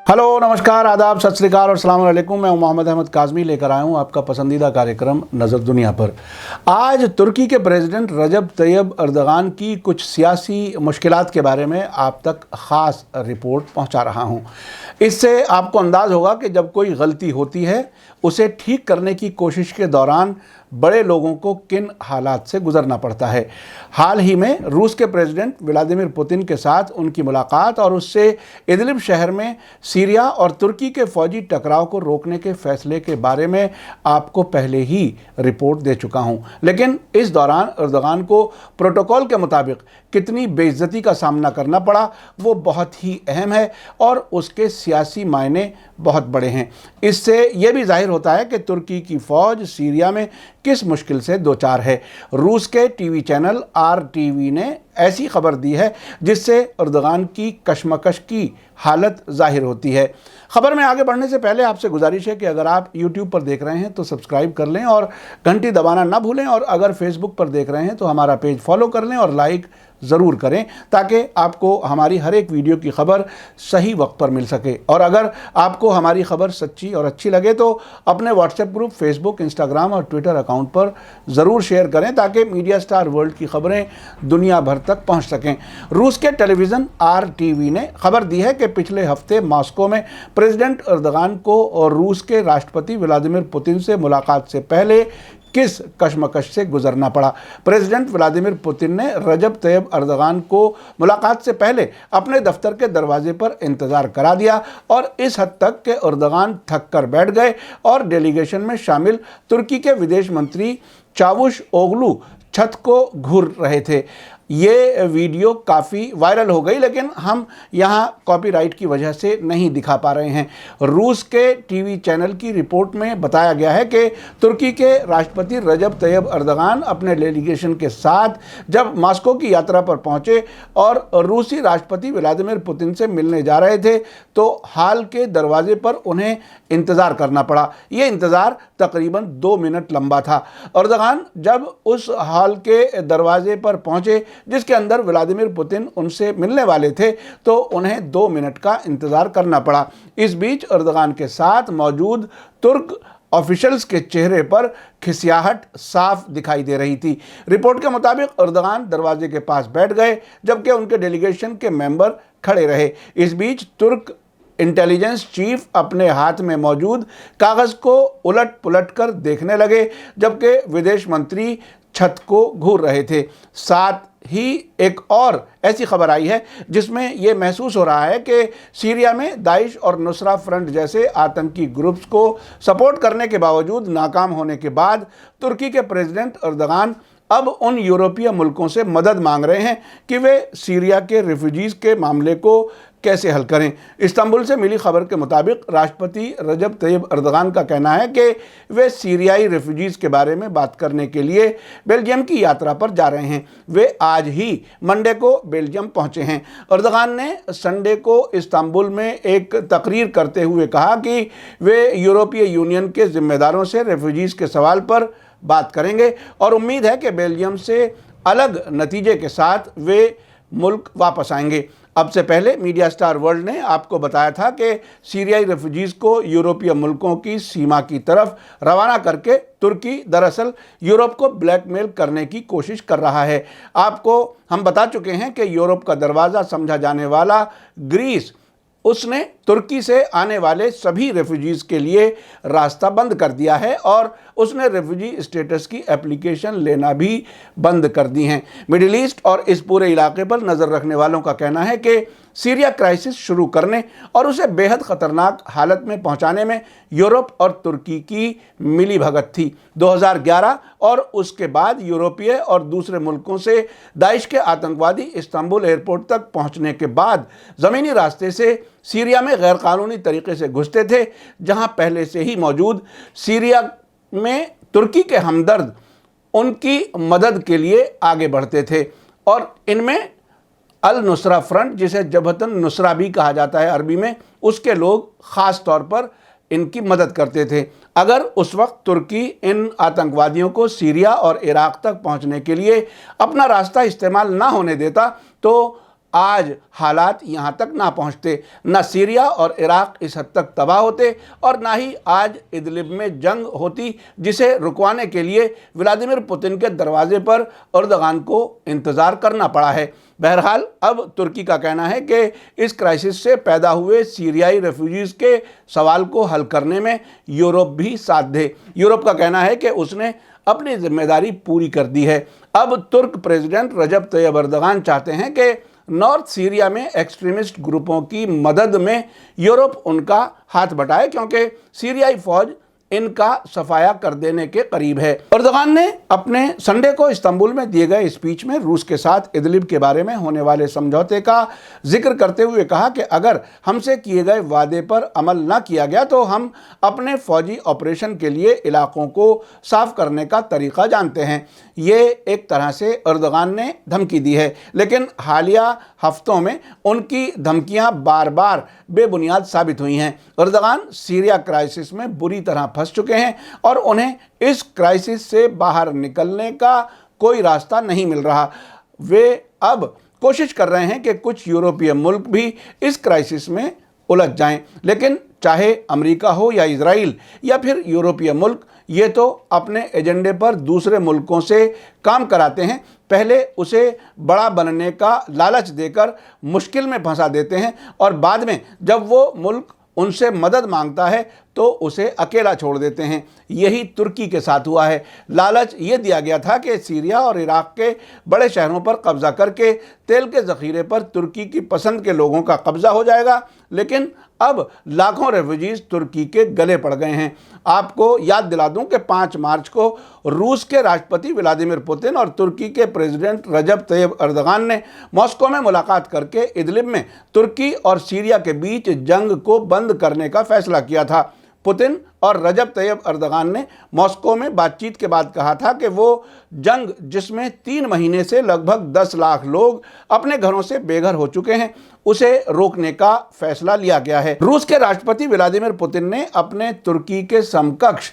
Hello, नमस्कार, आदाब, सत श्री अकाल और अस्सलाम वालेकुम। मैं मोहम्मद अहमद काज़मी लेकर आया हूँ आपका पसंदीदा कार्यक्रम नज़र दुनिया पर। आज तुर्की के प्रेसिडेंट रजब तैयब अर्दगान की कुछ सियासी मुश्किलात के बारे में आप तक ख़ास रिपोर्ट पहुँचा रहा हूँ। इससे आपको अंदाज़ होगा कि जब कोई गलती होती है उसे ठीक करने की कोशिश के दौरान बड़े लोगों को किन हालात से गुजरना पड़ता है। हाल ही में रूस के प्रेसिडेंट व्लादिमीर पुतिन के साथ उनकी मुलाकात और उससे इदलिब शहर में सीरिया और तुर्की के फौजी टकराव को रोकने के फैसले के बारे में आपको पहले ही रिपोर्ट दे चुका हूं। लेकिन इस दौरान अर्दगान को प्रोटोकॉल के मुताबिक कितनी बेइज्जती का सामना करना पड़ा वो बहुत ही अहम है और उसके सियासी मायने बहुत बड़े हैं। इससे यह भी जाहिर होता है कि तुर्की की फ़ौज सीरिया में किस मुश्किल से दो चार है। रूस के टीवी चैनल RTV ने ऐसी खबर दी है जिससे अर्दगान की कशमकश की हालत जाहिर होती है। खबर में आगे बढ़ने से पहले आपसे गुजारिश है कि अगर आप YouTube पर देख रहे हैं तो सब्सक्राइब कर लें और घंटी दबाना ना भूलें, और अगर Facebook पर देख रहे हैं तो हमारा पेज फॉलो कर लें और लाइक ज़रूर करें ताकि आपको हमारी हर एक वीडियो की खबर सही वक्त पर मिल सके। और अगर आपको हमारी खबर सच्ची और अच्छी लगे तो अपने व्हाट्सएप ग्रुप, फेसबुक, इंस्टाग्राम और ट्विटर अकाउंट पर ज़रूर शेयर करें ताकि मीडिया स्टार वर्ल्ड की खबरें दुनिया भर तक पहुंच सकें। रूस के टेलीविज़न RTV ने खबर दी है कि पिछले हफ्ते मॉस्को में प्रेसिडेंट अर्दगान को और रूस के राष्ट्रपति व्लादिमीर पुतिन से मुलाकात से पहले किस कशमकश से गुजरना पड़ा। प्रेसिडेंट व्लादिमीर पुतिन ने रजब तैयब अर्दगान को मुलाकात से पहले अपने दफ्तर के दरवाजे पर इंतज़ार करा दिया और इस हद तक कि अर्दगान थक कर बैठ गए और डेलीगेशन में शामिल तुर्की के विदेश मंत्री चावुश ओगलू छत को घूर रहे थे। ये वीडियो काफ़ी वायरल हो गई, लेकिन हम यहाँ कॉपीराइट की वजह से नहीं दिखा पा रहे हैं। रूस के टीवी चैनल की रिपोर्ट में बताया गया है कि तुर्की के राष्ट्रपति रजब तैयब अर्दगान अपने डेलीगेशन के साथ जब मॉस्को की यात्रा पर पहुँचे और रूसी राष्ट्रपति व्लादिमीर पुतिन से मिलने जा रहे थे तो हाल के दरवाजे पर उन्हें इंतज़ार करना पड़ा। ये इंतज़ार तकरीबन 2 मिनट लंबा था। अर्दगान जब उस हॉल के दरवाजे पर पहुँचे जिसके अंदर व्लादिमीर पुतिन उनसे मिलने वाले थे तो उन्हें 2 मिनट का इंतज़ार करना पड़ा। इस बीच अर्दगान के साथ मौजूद तुर्क ऑफिशियल्स के चेहरे पर खिसियाहट साफ दिखाई दे रही थी। रिपोर्ट के मुताबिक अर्दगान दरवाजे के पास बैठ गए जबकि उनके डेलीगेशन के मेंबर खड़े रहे। इस बीच तुर्क इंटेलिजेंस चीफ अपने हाथ में मौजूद कागज़ को उलट पुलट कर देखने लगे जबकि विदेश मंत्री छत को घूर रहे थे। साथ ही एक और ऐसी खबर आई है जिसमें यह महसूस हो रहा है कि सीरिया में दाइश और नुसरा फ्रंट जैसे आतंकी ग्रुप्स को सपोर्ट करने के बावजूद नाकाम होने के बाद तुर्की के प्रेसिडेंट अर्दगान अब उन यूरोपीय मुल्कों से मदद मांग रहे हैं कि वे सीरिया के रिफ्यूजीज़ के मामले को कैसे हल करें। इस्तांबुल से मिली खबर के मुताबिक राष्ट्रपति रजब तैयब अर्दगान का कहना है कि वे सीरियाई रिफ्यूजीज़ के बारे में बात करने के लिए बेल्जियम की यात्रा पर जा रहे हैं। वे आज ही मंडे को बेल्जियम पहुंचे हैं। अर्दगान ने संडे को इस्तांबुल में एक तकरीर करते हुए कहा कि वे यूरोपीय यूनियन के जिम्मेदारों से रिफ्यूजीज़ के सवाल पर बात करेंगे और उम्मीद है कि बेल्जियम से अलग नतीजे के साथ वे मुल्क वापस आएंगे। अब से पहले मीडिया स्टार वर्ल्ड ने आपको बताया था कि सीरियाई रेफ्यूजीज़ को यूरोपीय मुल्कों की सीमा की तरफ रवाना करके तुर्की दरअसल यूरोप को ब्लैकमेल करने की कोशिश कर रहा है। आपको हम बता चुके हैं कि यूरोप का दरवाज़ा समझा जाने वाला ग्रीस, उसने तुर्की से आने वाले सभी रेफ्यूजीज़ के लिए रास्ता बंद कर दिया है और उसने रेफ्यूजी स्टेटस की एप्लीकेशन लेना भी बंद कर दी हैं। मिडिल ईस्ट और इस पूरे इलाके पर नज़र रखने वालों का कहना है कि सीरिया क्राइसिस शुरू करने और उसे बेहद ख़तरनाक हालत में पहुंचाने में यूरोप और तुर्की की मिली भगत थी। 2011 और उसके बाद यूरोपीय और दूसरे मुल्कों से दाइश के आतंकवादी इस्तांबुल एयरपोर्ट तक पहुंचने के बाद ज़मीनी रास्ते से सीरिया में गैरकानूनी तरीके से घुसते थे, जहां पहले से ही मौजूद सीरिया में तुर्की के हमदर्द उनकी मदद के लिए आगे बढ़ते थे और इनमें अल नुसरा फ्रंट, जिसे जबहतन नुसरा भी कहा जाता है अरबी में, उसके लोग ख़ास तौर पर इनकी मदद करते थे। अगर उस वक्त तुर्की इन आतंकवादियों को सीरिया और इराक़ तक पहुंचने के लिए अपना रास्ता इस्तेमाल ना होने देता तो आज हालात यहाँ तक ना पहुँचते, न सीरिया और इराक इस हद तक तबाह होते और ना ही आज इदलिब में जंग होती जिसे रुकवाने के लिए व्लादिमीर पुतिन के दरवाजे पर एर्दोगान को इंतज़ार करना पड़ा है। बहरहाल अब तुर्की का कहना है कि इस क्राइसिस से पैदा हुए सीरियाई रेफ्यूजीज़ के सवाल को हल करने में यूरोप भी साथ दे। यूरोप का कहना है कि उसने अपनी जिम्मेदारी पूरी कर दी है। अब तुर्क प्रेसिडेंट रजब तैयब एर्दोगान चाहते हैं कि नॉर्थ सीरिया में एक्सट्रीमिस्ट ग्रुपों की मदद में यूरोप उनका हाथ बटाए, क्योंकि सीरियाई फौज इनका सफाया कर देने के करीब है। एर्दोगान ने अपने संडे को इस्तांबुल में दिए गए स्पीच में रूस के साथ इदलिब के बारे में होने वाले समझौते का जिक्र करते हुए कहा कि अगर हमसे किए गए वादे पर अमल न किया गया तो हम अपने फौजी ऑपरेशन के लिए इलाकों को साफ करने का तरीका जानते हैं। ये एक तरह से एर्दोगान ने धमकी दी है, लेकिन हालिया हफ्तों में उनकी धमकियां बार बार बेबुनियाद साबित हुई हैं। एर्दोगान सीरिया क्राइसिस में बुरी तरह फंस चुके हैं और उन्हें इस क्राइसिस से बाहर निकलने का कोई रास्ता नहीं मिल रहा। वे अब कोशिश कर रहे हैं कि कुछ यूरोपीय मुल्क भी इस क्राइसिस में उलझ जाएं, लेकिन चाहे अमेरिका हो या इजराइल या फिर यूरोपीय मुल्क, ये तो अपने एजेंडे पर दूसरे मुल्कों से काम कराते हैं। पहले उसे बड़ा बनने का लालच देकर मुश्किल में फंसा देते हैं और बाद में जब वो मुल्क उनसे मदद मांगता है तो उसे अकेला छोड़ देते हैं। यही तुर्की के साथ हुआ है। लालच ये दिया गया था कि सीरिया और इराक के बड़े शहरों पर कब्जा करके तेल के ज़ख़ीरे पर तुर्की की पसंद के लोगों का कब्जा हो जाएगा, लेकिन अब लाखों रेफ्यूजीज तुर्की के गले पड़ गए हैं। आपको याद दिला दूं कि 5 मार्च को रूस के राष्ट्रपति व्लादिमीर पुतिन और तुर्की के प्रेसिडेंट रजब तैयब एर्दोगान ने मॉस्को में मुलाकात करके इदलिब में तुर्की और सीरिया के बीच जंग को बंद करने का फैसला किया था। पुतिन और रजब तैयब एर्दोगान ने मॉस्को में बातचीत के बाद कहा था कि वो जंग जिसमें 3 महीने से लगभग 10 लाख लोग अपने घरों से बेघर हो चुके हैं, उसे रोकने का फैसला लिया गया है। रूस के राष्ट्रपति व्लादिमीर पुतिन ने अपने तुर्की के समकक्ष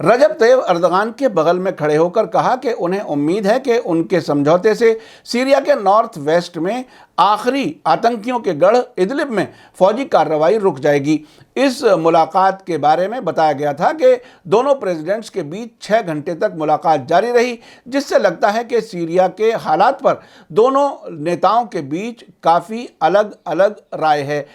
रजब तैयब एर्दोगान के बगल में खड़े होकर कहा कि उन्हें उम्मीद है कि उनके समझौते से सीरिया के नॉर्थ वेस्ट में आखिरी आतंकियों के गढ़ इदलिब में फौजी कार्रवाई रुक जाएगी। इस मुलाकात के बारे में बताया गया था कि दोनों प्रेसिडेंट्स के बीच 6 घंटे तक मुलाकात जारी रही, जिससे लगता है कि सीरिया के हालात पर दोनों नेताओं के बीच काफ़ी अलग अलग राय है।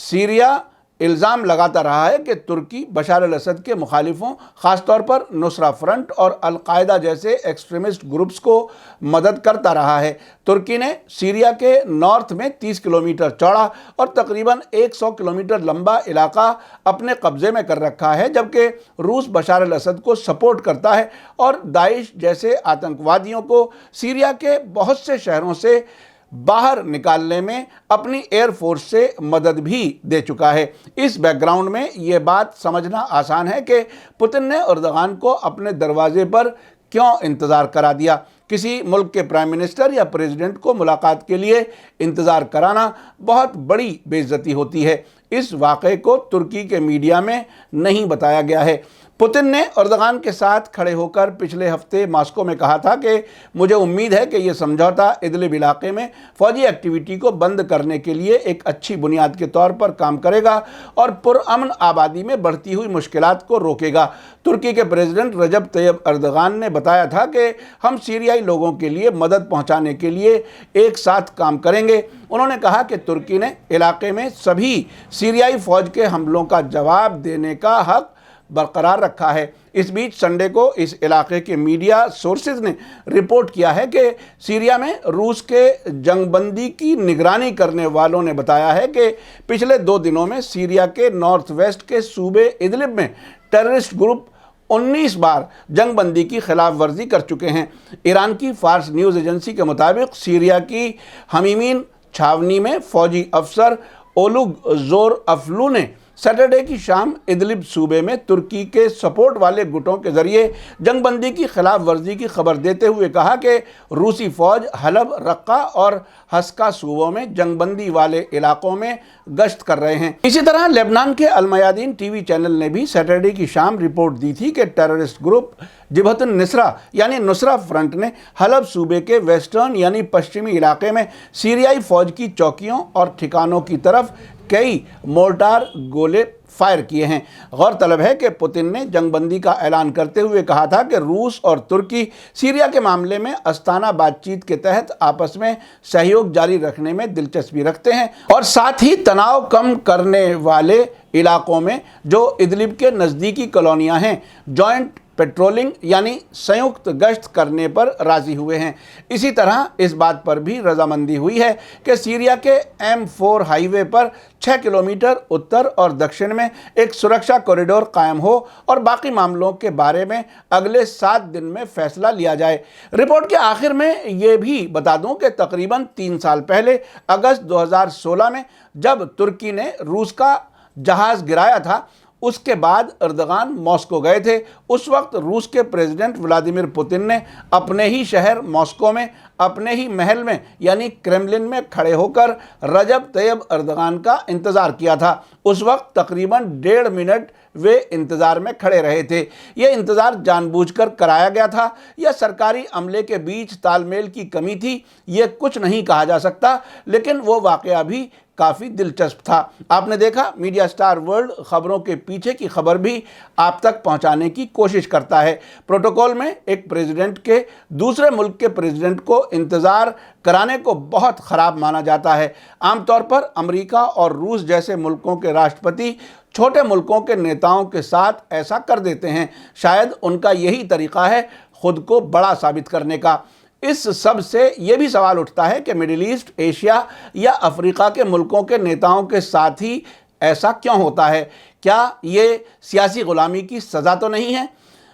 सीरिया इल्ज़ाम लगाता रहा है कि तुर्की बशार अल-असद के मुखालिफों, ख़ासतौर पर नुसरा फ्रंट और अल-कायदा जैसे एक्सट्रीमिस्ट ग्रुप्स को मदद करता रहा है। तुर्की ने सीरिया के नॉर्थ में 30 किलोमीटर चौड़ा और तकरीबन 100 किलोमीटर लंबा इलाका अपने कब्जे में कर रखा है, जबकि रूस बशार अल-असद को सपोर्ट करता है और दाइश जैसे आतंकवादियों को सीरिया के बहुत से शहरों से बाहर निकालने में अपनी एयरफोर्स से मदद भी दे चुका है। इस बैकग्राउंड में ये बात समझना आसान है कि पुतिन ने एर्दोगान को अपने दरवाजे पर क्यों इंतज़ार करा दिया। किसी मुल्क के प्राइम मिनिस्टर या प्रेसिडेंट को मुलाकात के लिए इंतज़ार कराना बहुत बड़ी बेइज्जती होती है। इस वाक़े को तुर्की के मीडिया में नहीं बताया गया है। पुतिन ने एर्दोगान के साथ खड़े होकर पिछले हफ्ते मॉस्को में कहा था कि मुझे उम्मीद है कि यह समझौता इदलिब इलाके में फौजी एक्टिविटी को बंद करने के लिए एक अच्छी बुनियाद के तौर पर काम करेगा और पुरअमन आबादी में बढ़ती हुई मुश्किलात को रोकेगा। तुर्की के प्रेसिडेंट रजब तैयब एर्दोगान ने बताया था कि हम सीरियाई लोगों के लिए मदद पहुंचाने के लिए एक साथ काम करेंगे। उन्होंने कहा कि तुर्की ने इलाके में सभी सीरियाई फौज के हमलों का जवाब देने का हक बरकरार रखा है। इस बीच संडे को इस इलाके के मीडिया सोर्सेज ने रिपोर्ट किया है कि सीरिया में रूस के जंगबंदी की निगरानी करने वालों ने बताया है कि पिछले 2 दिनों में सीरिया के नॉर्थ वेस्ट के सूबे इदलिब में टेररिस्ट ग्रुप 19 बार जंगबंदी की खिलाफ वर्जी कर चुके हैं। ईरान की फार्स न्यूज़ एजेंसी के मुताबिक सीरिया की हमीमीन छावनी में फौजी अफसर ओलुग जोर अफलू ने सैटरडे की शाम इदलिब सूबे में तुर्की के सपोर्ट वाले गुटों के जरिए जंगबंदी की खिलाफ वर्जी की खबर देते हुए कहा कि रूसी फौज हलब, रक्का और हस्का सूबों में जंगबंदी वाले इलाकों में गश्त कर रहे हैं। इसी तरह लेबनान के अलमयादीन टीवी चैनल ने भी सैटरडे की शाम रिपोर्ट दी थी कि टेररिस्ट ग्रुप जिबहतुन नुसरा यानी नुसरा फ्रंट ने हलब सूबे के वेस्टर्न यानी पश्चिमी इलाके में सीरियाई फौज की चौकियों और ठिकानों की तरफ कई मोर्टार गोले फायर किए हैं। गौरतलब है कि पुतिन ने जंगबंदी का ऐलान करते हुए कहा था कि रूस और तुर्की सीरिया के मामले में अस्ताना बातचीत के तहत आपस में सहयोग जारी रखने में दिलचस्पी रखते हैं और साथ ही तनाव कम करने वाले इलाकों में जो इदलिब के नज़दीकी कॉलोनियां हैं जॉइंट पेट्रोलिंग यानी संयुक्त गश्त करने पर राजी हुए हैं। इसी तरह इस बात पर भी रजामंदी हुई है कि सीरिया के M4 हाईवे पर 6 किलोमीटर उत्तर और दक्षिण में एक सुरक्षा कॉरिडोर कायम हो और बाकी मामलों के बारे में अगले 7 दिन में फैसला लिया जाए। रिपोर्ट के आखिर में ये भी बता दूं कि तकरीबन 3 साल पहले अगस्त 2016 में जब तुर्की ने रूस का जहाज़ गिराया था, उसके बाद अर्दगान मॉस्को गए थे। उस वक्त रूस के प्रेसिडेंट व्लादिमीर पुतिन ने अपने ही शहर मॉस्को में अपने ही महल में यानी क्रेमलिन में खड़े होकर रजब तैयब अर्दगान का इंतज़ार किया था। उस वक्त तकरीबन 1.5 मिनट वे इंतज़ार में खड़े रहे थे। ये इंतज़ार जानबूझकर कराया गया था या सरकारी अमले के बीच तालमेल की कमी थी, ये कुछ नहीं कहा जा सकता, लेकिन वो वाक़या भी काफ़ी दिलचस्प था। आपने देखा मीडिया स्टार वर्ल्ड खबरों के पीछे की खबर भी आप तक पहुंचाने की कोशिश करता है। प्रोटोकॉल में एक प्रेसिडेंट के दूसरे मुल्क के प्रेसिडेंट को इंतज़ार कराने को बहुत ख़राब माना जाता है। आमतौर पर अमेरिका और रूस जैसे मुल्कों के राष्ट्रपति छोटे मुल्कों के नेताओं के साथ ऐसा कर देते हैं। शायद उनका यही तरीक़ा है खुद को बड़ा साबित करने का। इस सब से ये भी सवाल उठता है कि मिडिल ईस्ट, एशिया या अफ्रीका के मुल्कों के नेताओं के साथ ही ऐसा क्यों होता है? क्या ये सियासी गुलामी की सज़ा तो नहीं है?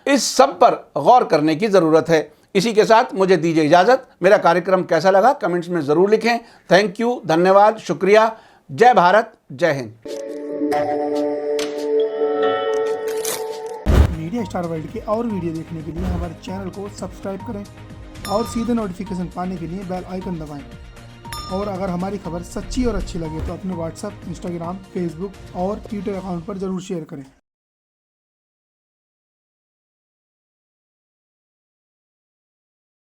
इस सब पर गौर करने की ज़रूरत है। इसी के साथ मुझे दीजिए इजाज़त। मेरा कार्यक्रम कैसा लगा कमेंट्स में ज़रूर लिखें। थैंक यू, धन्यवाद, शुक्रिया। जय भारत, जय हिंद। मीडिया स्टार वर्ल्ड के और वीडियो देखने के लिए हमारे चैनल को सब्सक्राइब करें और सीधे नोटिफिकेशन पाने के लिए बेल आइकन दबाएं। और अगर हमारी खबर सच्ची और अच्छी लगे तो अपने व्हाट्सएप, इंस्टाग्राम, फेसबुक और ट्विटर अकाउंट पर ज़रूर शेयर करें।